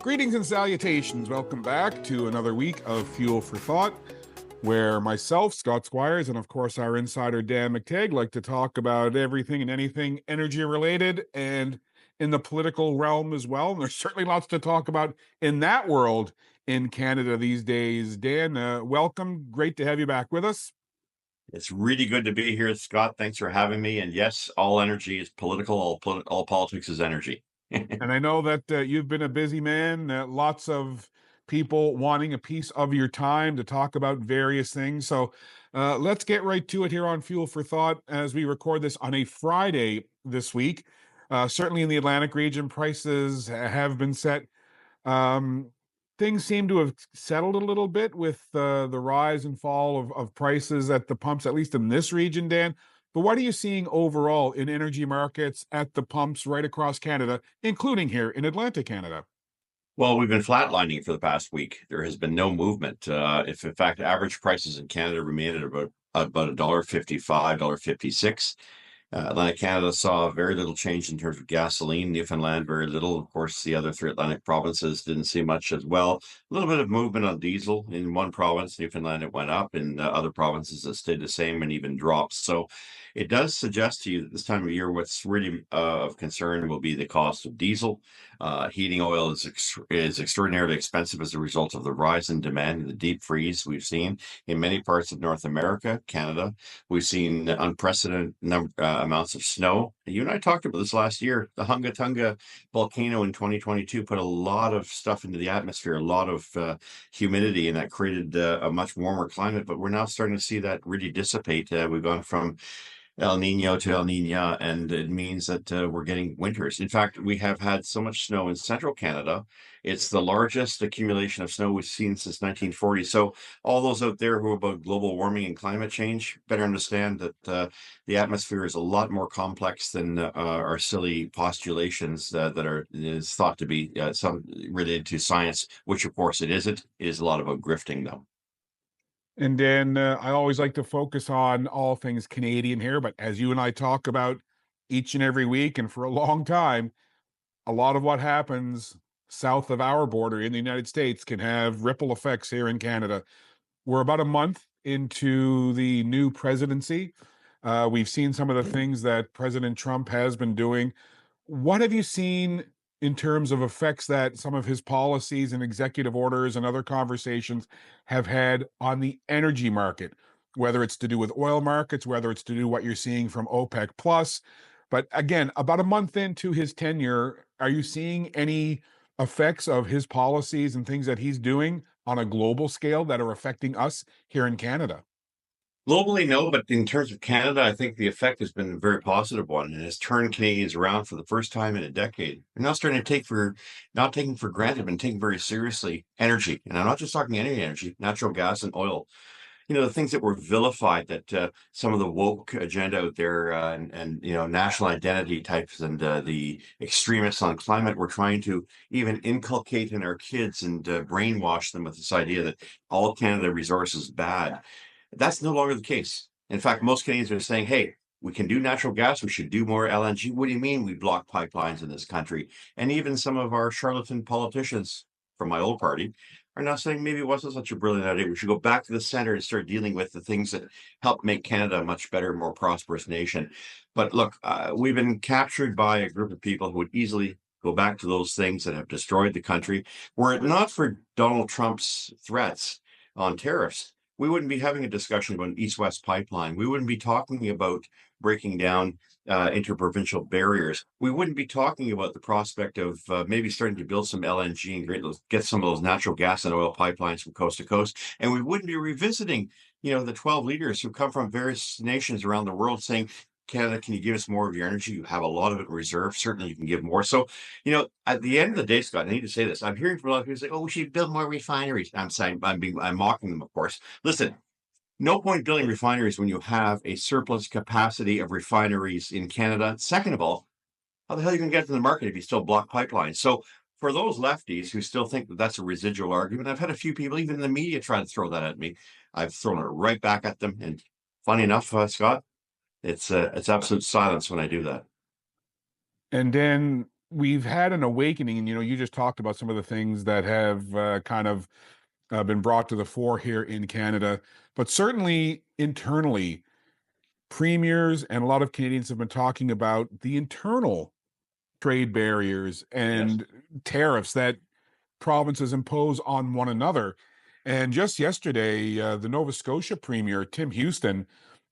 Greetings and salutations. Welcome back to another week of Fuel for Thought, where myself, Scott Squires, and of course our insider Dan McTeague like to talk about everything and anything energy related and in the political realm as well. And there's certainly lots to talk about in that world in Canada these days. Dan, welcome. Great to have you back with us. It's really good to be here, Scott. Thanks for having me. And yes, all energy is political. All politics is energy. And I know that you've been a busy man, lots of people wanting a piece of your time to talk about various things. So let's get right to it here on Fuel for Thought as we record this on a Friday this week. Certainly in the Atlantic region, prices have been set. Um, Things seem to have settled a little bit with the rise and fall of prices at the pumps, at least in this region, Dan. But what are you seeing overall in energy markets at the pumps right across Canada, including here in Atlantic Canada? Well, we've been flatlining for the past week. There has been no movement. If in fact average prices in Canada remain at about $1.55, $1.56. Atlantic Canada saw very little change in terms of gasoline. Newfoundland, very little. Of course, the other three Atlantic provinces didn't see much as well. A little bit of movement on diesel in one province, Newfoundland, it went up. In other provinces, it stayed the same and even dropped. So it does suggest to you that this time of year, what's really of concern will be the cost of diesel. Heating oil is extraordinarily expensive as a result of the rise in demand and the deep freeze we've seen in many parts of North America, Canada. We've seen unprecedented amounts of snow. You and I talked about this last year. The Hunga Tunga volcano in 2022 put a lot of stuff into the atmosphere, a lot of humidity, and that created a much warmer climate. But we're now starting to see that really dissipate. We've gone from El Nino to El Nina, and it means that we're getting winters. In fact, we have had so much snow in central Canada. It's the largest accumulation of snow we've seen since 1940. So all those out there who are about global warming and climate change better understand that the atmosphere is a lot more complex than our silly postulations that is thought to be some related to science, which of course it isn't. It is a lot about grifting, though. And then I always like to focus on all things Canadian here, but as you and I talk about each and every week and for a long time, a lot of what happens south of our border in the United States can have ripple effects here in Canada. We're about a month into the new presidency. We've seen some of the things that President Trump has been doing. What have you seen in terms of effects that some of his policies and executive orders and other conversations have had on the energy market, whether it's to do with oil markets, whether it's to do what you're seeing from OPEC plus? But again, about a month into his tenure, are you seeing any effects of his policies and things that he's doing on a global scale that are affecting us here in Canada? Globally, no, but in terms of Canada, I think the effect has been a very positive one and has turned Canadians around for the first time in a decade. They're now starting to not taking for granted, but taking very seriously energy. And I'm not just talking any energy, natural gas and oil. The things that were vilified that some of the woke agenda out there and national identity types and the extremists on climate were trying to even inculcate in our kids and brainwash them with this idea that all Canada resources is bad. That's no longer the case. In fact, most Canadians are saying, hey, we can do natural gas. We should do more LNG. What do you mean we block pipelines in this country? And even some of our charlatan politicians from my old party are now saying maybe it wasn't such a brilliant idea. We should go back to the center and start dealing with the things that help make Canada a much better, more prosperous nation. But look, we've been captured by a group of people who would easily go back to those things that have destroyed the country. Were it not for Donald Trump's threats on tariffs, we wouldn't be having a discussion about an east-west pipeline. We wouldn't be talking about breaking down interprovincial barriers. We wouldn't be talking about the prospect of maybe starting to build some LNG and get some of those natural gas and oil pipelines from coast to coast. And we wouldn't be revisiting, the 12 leaders who come from various nations around the world saying, Canada, can you give us more of your energy? You have a lot of it in reserve. Certainly you can give more. So, at the end of the day, Scott, I need to say this. I'm hearing from a lot of people say, oh, we should build more refineries. I'm saying, I'm mocking them, of course. Listen, no point building refineries when you have a surplus capacity of refineries in Canada. Second of all, how the hell are you going to get to the market if you still block pipelines? So for those lefties who still think that that's a residual argument, I've had a few people, even in the media, try to throw that at me. I've thrown it right back at them. And funny enough, Scott, it's absolute silence when I do that. And then we've had an awakening, and you just talked about some of the things that have kind of been brought to the fore here in Canada, but certainly internally, premiers and a lot of Canadians have been talking about the internal trade barriers Yes. and tariffs that provinces impose on one another. And just yesterday, the Nova Scotia Premier, Tim Houston,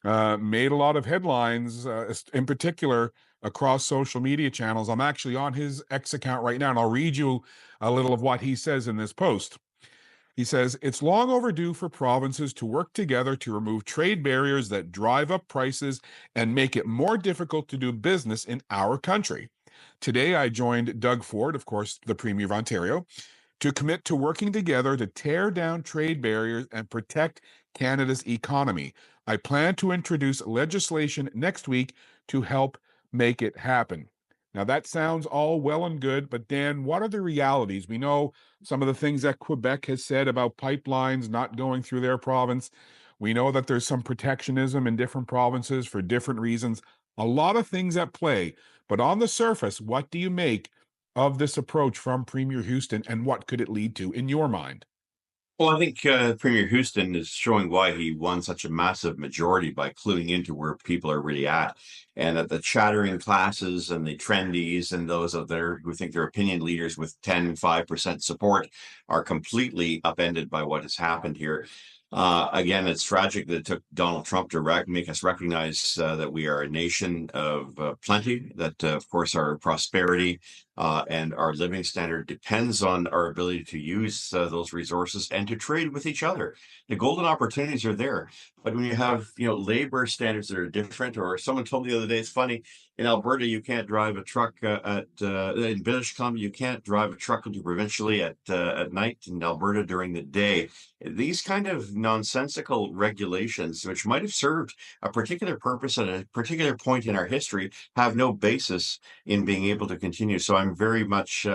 made a lot of headlines, in particular across social media channels. I'm actually on his X account right now, and I'll read you a little of what he says in this post. He says, it's long overdue for provinces to work together to remove trade barriers that drive up prices and make it more difficult to do business in our country. Today, I joined Doug Ford, of course, the Premier of Ontario, to commit to working together to tear down trade barriers and protect Canada's economy. I plan to introduce legislation next week to help make it happen. Now, that sounds all well and good, but Dan, what are the realities? We know some of the things that Quebec has said about pipelines not going through their province. We know that there's some protectionism in different provinces for different reasons. A lot of things at play. But on the surface, what do you make of this approach from Premier Houston, and what could it lead to in your mind? Well, I think Premier Houston is showing why he won such a massive majority by cluing into where people are really at, and that the chattering classes and the trendies and those out there who think they're opinion leaders with 10, 5% support are completely upended by what has happened here. Again, it's tragic that it took Donald Trump to make us recognize that we are a nation of plenty, that, of course, our prosperity and our living standard depends on our ability to use those resources and to trade with each other. The golden opportunities are there, but when you have labor standards that are different, or someone told me the other day, it's funny, in Alberta you can't drive a truck in British Columbia you can't drive a truck into provincially at night, in Alberta during the day. These kind of nonsensical regulations, which might have served a particular purpose at a particular point in our history, have no basis in being able to continue. So I'm very much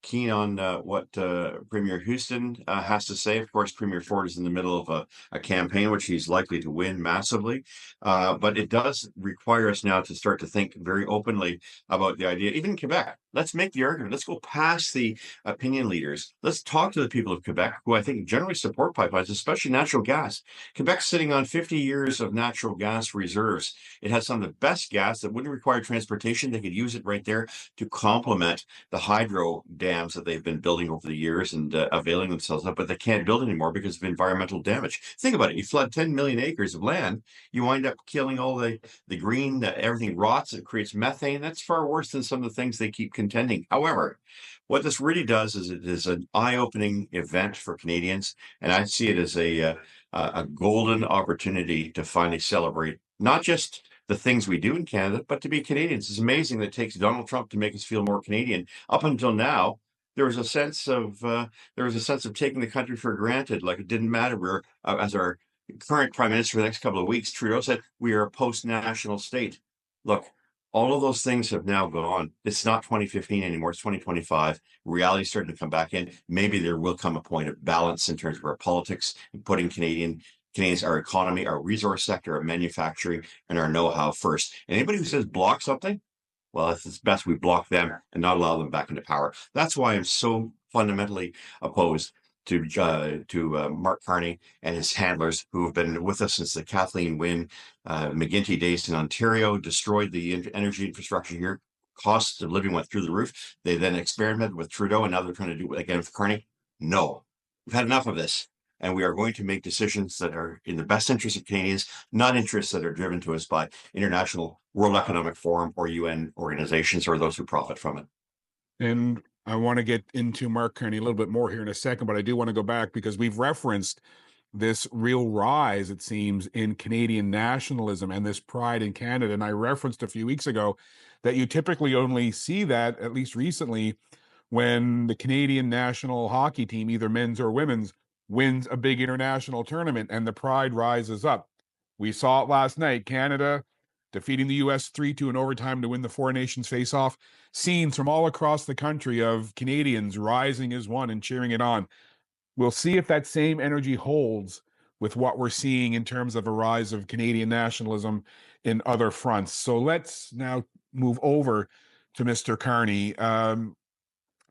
keen on what Premier Houston has to say. Of course, Premier Ford is in the middle of a campaign which he's likely to win massively. But it does require us now to start to think very openly about the idea, even in Quebec. Let's make the argument. Let's go past the opinion leaders. Let's talk to the people of Quebec, who I think generally support pipelines, especially natural gas. Quebec's sitting on 50 years of natural gas reserves. It has some of the best gas that wouldn't require transportation. They could use it right there to complement the hydro dams that they've been building over the years and availing themselves of, but they can't build anymore because of environmental damage. Think about it. You flood 10 million acres of land, you wind up killing all the green, everything rots, it creates methane. That's far worse than some of the things they keep contending. However, what this really does is it is an eye-opening event for Canadians, and I see it as a golden opportunity to finally celebrate not just the things we do in Canada, but to be Canadians. It's amazing that it takes Donald Trump to make us feel more Canadian. Up until now, there was a sense of taking the country for granted, like it didn't matter. We're as our current prime minister for the next couple of weeks, Trudeau said, we are a post-national state. Look, all of those things have now gone. It's not 2015 anymore. It's 2025. Reality's starting to come back in. Maybe there will come a point of balance in terms of our politics and putting Canadians, our economy, our resource sector, our manufacturing, and our know-how first. And anybody who says block something, well, it's best we block them and not allow them back into power. That's why I'm so fundamentally opposed to Mark Carney and his handlers, who have been with us since the Kathleen Wynne McGuinty days in Ontario, destroyed the energy infrastructure here. Costs of living went through the roof. They then experimented with Trudeau, and now they're trying to do it again with Carney. No, we've had enough of this. And we are going to make decisions that are in the best interest of Canadians, not interests that are driven to us by international World Economic Forum or UN organizations or those who profit from it. And I want to get into Mark Carney a little bit more here in a second, but I do want to go back because we've referenced this real rise, it seems, in Canadian nationalism and this pride in Canada. And I referenced a few weeks ago that you typically only see that, at least recently, when the Canadian national hockey team, either men's or women's, wins a big international tournament and the pride rises up. We saw it last night, Canada defeating the US 3-2 in overtime to win the Four Nations face-off. Scenes from all across the country of Canadians rising as one and cheering it on. We'll see if that same energy holds with what we're seeing in terms of a rise of Canadian nationalism in other fronts. So let's now move over to Mr. Carney.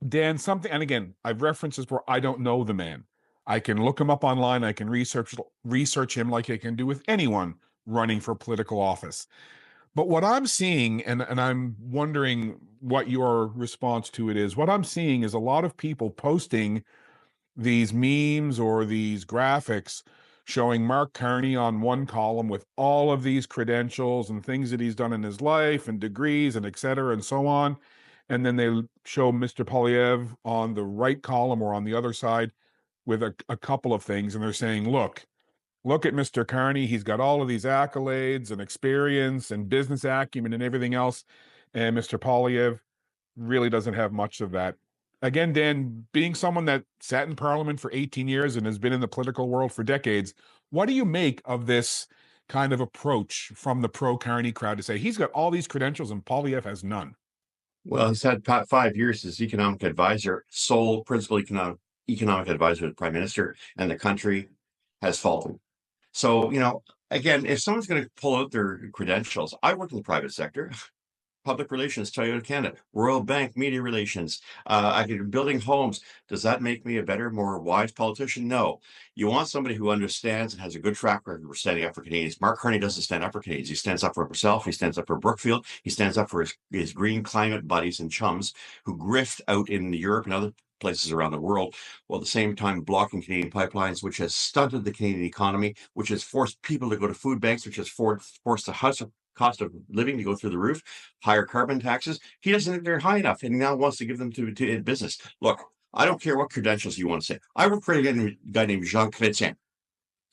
Dan, something, and again, I've referenced this before. I don't know the man. I can look him up online. I can research him like I can do with anyone running for political office. But what I'm seeing, and I'm wondering what your response to it is, what I'm seeing is a lot of people posting these memes or these graphics showing Mark Carney on one column with all of these credentials and things that he's done in his life and degrees and et cetera and so on. And then they show Mr. Polyev on the right column or on the other side with a couple of things. And they're saying, look at Mr. Carney. He's got all of these accolades and experience and business acumen and everything else. And Mr. Polyev really doesn't have much of that. Again, Dan, being someone that sat in Parliament for 18 years and has been in the political world for decades, what do you make of this kind of approach from the pro-Carney crowd to say he's got all these credentials and Polyev has none? Well, he's had 5 years as economic advisor, sole principal economic advisor to the prime minister, and the country has faltered. So, again, if someone's going to pull out their credentials, I work in the private sector. Public relations, Toyota Canada, Royal Bank, media relations. I could building homes. Does that make me a better, more wise politician? No. You want somebody who understands and has a good track record for standing up for Canadians. Mark Carney doesn't stand up for Canadians. He stands up for himself. He stands up for Brookfield. He stands up for his green climate buddies and chums who grift out in Europe and other places around the world, while at the same time blocking Canadian pipelines, which has stunted the Canadian economy, which has forced people to go to food banks, which has forced the cost of living to go through the roof, higher carbon taxes. He doesn't think they're high enough, and he now wants to give them to business. Look, I don't care what credentials you want to say. I work for a guy named Jean Chrétien.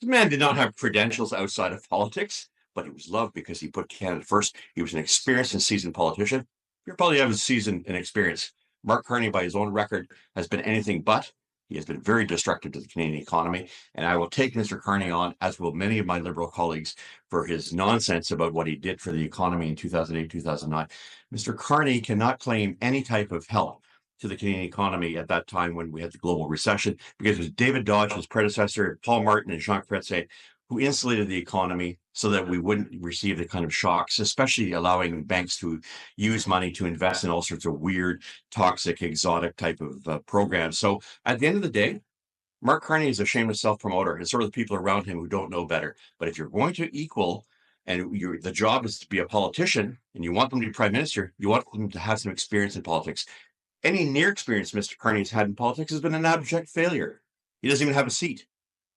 This man did not have credentials outside of politics, but he was loved because he put Canada first. He was an experienced and seasoned politician. You probably have a seasoned and experience. Mark Carney, by his own record, has been anything but. He has been very destructive to the Canadian economy, and I will take Mr. Carney on, as will many of my Liberal colleagues, for his nonsense about what he did for the economy in 2008, 2009. Mr. Carney cannot claim any type of help to the Canadian economy at that time when we had the global recession, because it was David Dodge, his predecessor, Paul Martin, and Jean Chrétien, who insulated the economy so that we wouldn't receive the kind of shocks, especially allowing banks to use money to invest in all sorts of weird, toxic, exotic type of programs. So at the end of the day, Mark Carney is a shameless self-promoter, and sort of the people around him who don't know better. But if you're going to equal, and the job is to be a politician, and you want them to be prime minister, you want them to have some experience in politics. Any near experience Mr. Carney has had in politics has been an abject failure. He doesn't even have a seat.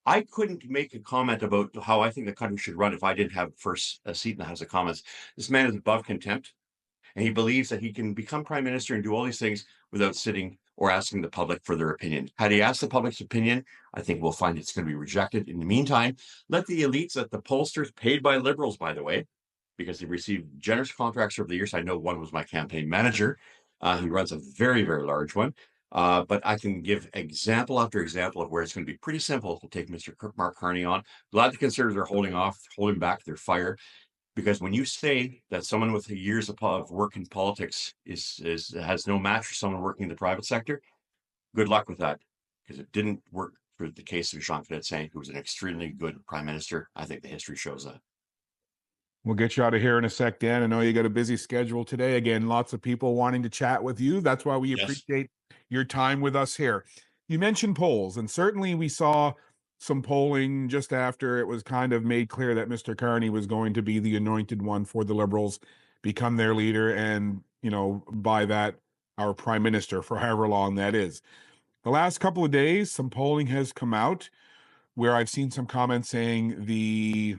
I couldn't make a comment about how I think the country should run if I didn't have first a seat in the House of Commons. This man is above contempt, and he believes that he can become prime minister and do all these things without sitting or asking the public for their opinion. Had he asked the public's opinion, I think we'll find it's going to be rejected. In the meantime, let the elites, let the pollsters, paid by Liberals, by the way, because they received generous contracts over the years. I know one was my campaign manager. He runs a very, very large one. But I can give example after example of where it's going to be pretty simple to take Mr. Mark Carney on. Glad the Conservatives are holding back their fire, because when you say that someone with years of work in politics has no match for someone working in the private sector, good luck with that, because it didn't work for the case of Jean Chrétien, who was an extremely good prime minister. I think the history shows that. We'll get you out of here in a sec, Dan. I know you got a busy schedule today. Again, lots of people wanting to chat with you. That's why we Yes. appreciate your time with us here. You mentioned polls, and certainly we saw some polling just after it was kind of made clear that Mr. Carney was going to be the anointed one for the Liberals, become their leader, and, by that, our prime minister for however long that is. The last couple of days, some polling has come out where I've seen some comments saying the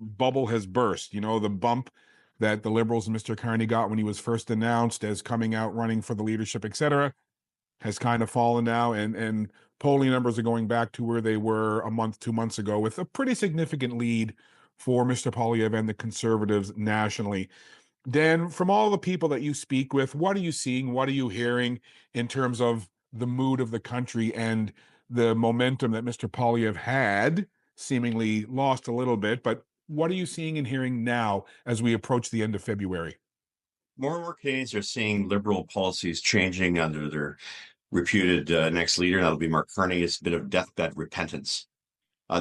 bubble has burst. The bump that the Liberals and Mr. Carney got when he was first announced as coming out running for the leadership, et cetera, has kind of fallen now. And polling numbers are going back to where they were a month, 2 months ago, with a pretty significant lead for Mr. Polyev and the Conservatives nationally. Dan, from all the people that you speak with, what are you seeing? What are you hearing in terms of the mood of the country and the momentum that Mr. Polyev had, seemingly lost a little bit, but what are you seeing and hearing now as we approach the end of February? More and more Canadians are seeing Liberal policies changing under their reputed next leader. That'll be Mark Carney. It's a bit of deathbed repentance.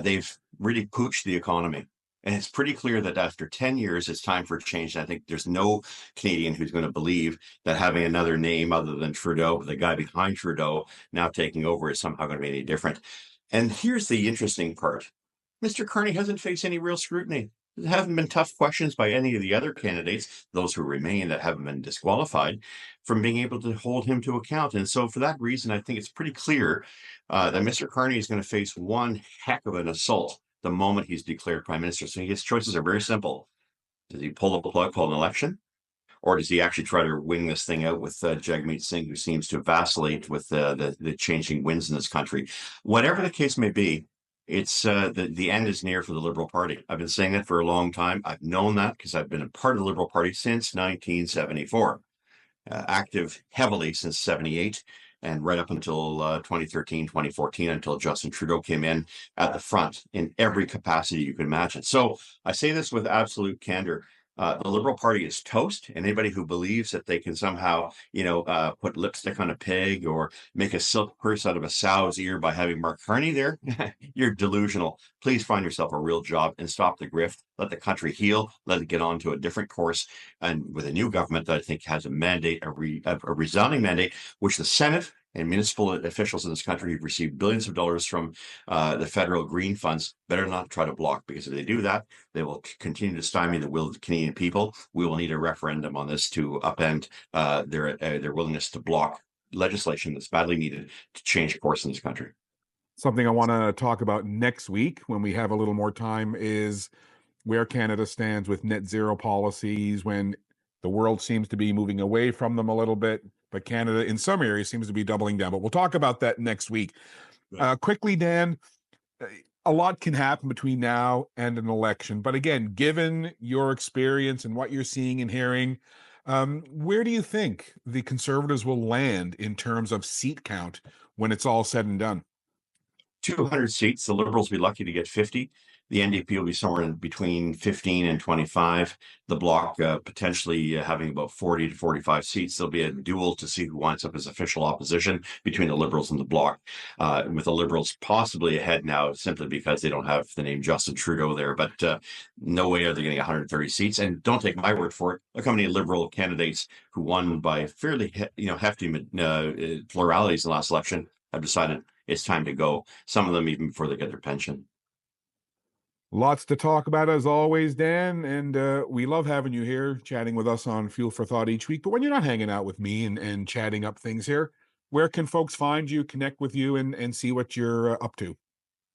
They've really pooched the economy. And it's pretty clear that after 10 years, it's time for a change. And I think there's no Canadian who's going to believe that having another name other than Trudeau, the guy behind Trudeau, now taking over is somehow going to be any different. And here's the interesting part. Mr. Carney hasn't faced any real scrutiny. There haven't been tough questions by any of the other candidates, those who remain that haven't been disqualified, from being able to hold him to account. And so for that reason, I think it's pretty clear that Mr. Carney is going to face one heck of an assault the moment he's declared prime minister. So his choices are very simple. Does he pull the plug, call an election? Or does he actually try to wing this thing out with Jagmeet Singh, who seems to vacillate with the changing winds in this country? Whatever the case may be, it's the end is near for the Liberal Party. I've been saying that for a long time. I've known that because I've been a part of the Liberal Party since 1974, active heavily since 78. And right up until 2013, 2014, until Justin Trudeau came in at the front in every capacity you can imagine. So I say this with absolute candor. The Liberal Party is toast, and anybody who believes that they can somehow, put lipstick on a pig or make a silk purse out of a sow's ear by having Mark Carney there, you're delusional. Please find yourself a real job and stop the grift. Let the country heal. Let it get on to a different course. And with a new government that I think has a mandate, a resounding mandate, which the Senate and municipal officials in this country who've received billions of dollars from the federal green funds better not try to block, because if they do that, they will continue to stymie the will of the Canadian people. We will need a referendum on this to upend their willingness to block legislation that's badly needed to change course in this country. Something I want to talk about next week when we have a little more time is where Canada stands with net zero policies, when the world seems to be moving away from them a little bit, but Canada in some areas seems to be doubling down. But we'll talk about that next week. Quickly, Dan, a lot can happen between now and an election. But again, given your experience and what you're seeing and hearing, where do you think the Conservatives will land in terms of seat count when it's all said and done? 200 seats. The Liberals will be lucky to get 50. The NDP will be somewhere in between 15 and 25. The Bloc potentially having about 40 to 45 seats. There'll be a duel to see who winds up as official opposition between the Liberals and the Bloc, with the Liberals possibly ahead now simply because they don't have the name Justin Trudeau there. But no way are they getting 130 seats. And don't take my word for it. Look how many Liberal candidates who won by fairly hefty pluralities in the last election have decided it's time to go. Some of them even before they get their pension. Lots to talk about as always, Dan, and we love having you here chatting with us on Fuel for Thought each week. But when you're not hanging out with me and chatting up things here, where can folks find you, connect with you, and see what you're up to?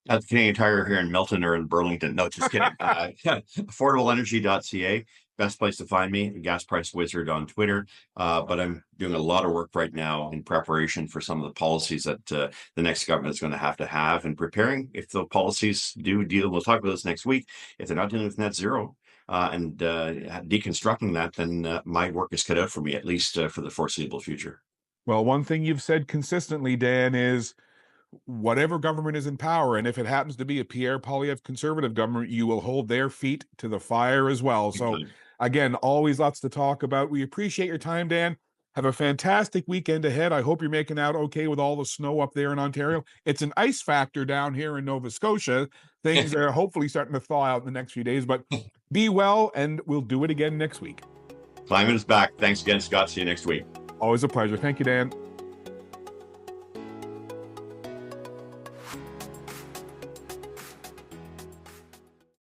At the Canadian Tire here in Milton or in Burlington. No, just kidding. Affordableenergy.ca. Best place to find me. Gas Price Wizard on Twitter. But I'm doing a lot of work right now in preparation for some of the policies that the next government is going to have, and preparing if the policies do deal. We'll talk about this next week. If they're not dealing with net zero and deconstructing that, then my work is cut out for me, at least for the foreseeable future. Well, one thing you've said consistently, Dan, is whatever government is in power, and if it happens to be a Pierre Poilievre Conservative government, you will hold their feet to the fire as well. So again, always lots to talk about. We appreciate your time, Dan. Have a fantastic weekend ahead. I hope you're making out okay with all the snow up there in Ontario. It's an ice factor down here in Nova Scotia. Things are hopefully starting to thaw out in the next few days, but be well, and we'll do it again next week. Climate is back. Thanks again, Scott. See you next week. Always a pleasure. Thank you, Dan.